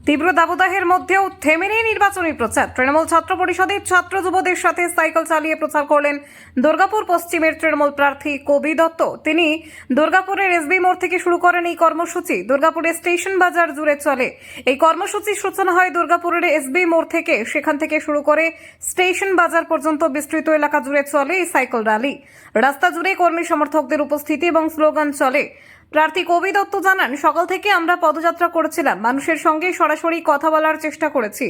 তীব্র দাবদাহের মধ্যেও থেমেনি নির্বাচনী প্রচার। তৃণমূল ছাত্র পরিষদের ছাত্র যুবদের সাথে সাইকেল চালিয়ে প্রচার করলেন দুর্গাপুর পশ্চিমের তৃণমূল প্রার্থী কবি দত্ত। তিনি দুর্গাপুরের এসবি মোড় থেকে শুরু করেন এই কর্মসূচি। দুর্গাপুরের স্টেশন বাজার জুড়ে চলে এই কর্মসূচির সূচনা হয় দুর্গাপুরের এসবি মোড় থেকে। সেখান থেকে শুরু করে স্টেশন বাজার পর্যন্ত বিস্তৃত এলাকা জুড়ে চলে এই সাইকেল র্যালি। রাস্তা জুড়ে কর্মী সমর্থকদের উপস্থিতি এবং স্লোগান চলে। প্রার্থী কবি দত্ত জানান, সকাল থেকে আমরা পদযাত্রা করেছিলাম, মানুষের সঙ্গে সরাসরি কথা বলার চেষ্টা করেছি।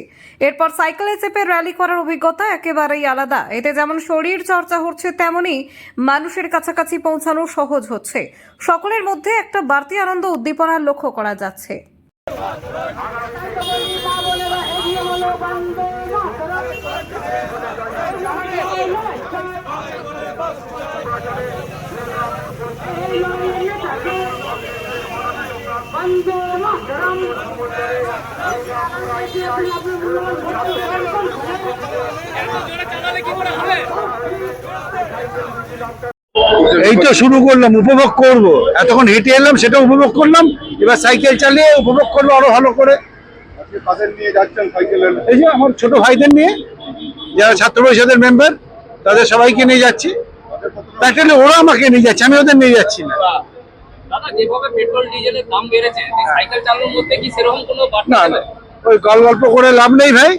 এরপর সাইকেলে চেপে র্যালি করার অভিজ্ঞতা একেবারেই আলাদা। এতে যেমন শরীর চর্চা হচ্ছে, তেমনি মানুষের কাছাকাছি পৌঁছানো সহজ হচ্ছে। সকলের মধ্যে একটা বাড়তি আনন্দ উদ্দীপনার লক্ষ্য করা যাচ্ছে। এই তো শুরু করলাম, উপভোগ করব। এতক্ষণ হেঁটে এলাম, সেটা উপভোগ করলাম। এবার সাইকেল চালিয়ে উপভোগ করবো আরো ভালো করে। এই যে আমার ছোট ভাইদের নিয়ে, যারা ছাত্র পরিষদের মেম্বার, তাদের সবাইকে নিয়ে যাচ্ছি। তাহলে ওরা আমাকে নিয়ে যাচ্ছে, আমি ওদের নিয়ে যাচ্ছি না। যেভাবে পেট্রোল ডিজেলের দাম বেড়েছে, সাইকেল চালানোর মধ্যে কি সেরকম কোনো বার্তা না, ওই গল্প করে লাভ নেই ভাই।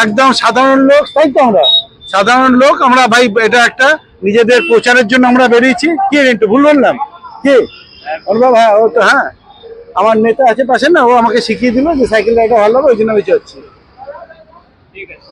একদম সাধারণ লোক, তাই তো আমরা সাধারণ লোক। আমরা ভাই এটা একটা নিজেদের প্রচারের জন্য আমরা বেরিয়েছি। কি একটু ভুল বললাম কি অনুভব? হ্যাঁ, ও তো হ্যাঁ, আমার নেতা আছে পাশে না, ও আমাকে শিখিয়ে দিল যে সাইকেল রাইডটা ভালো হবে, ওই জন্য আমি চাচ্ছি। ঠিক আছে।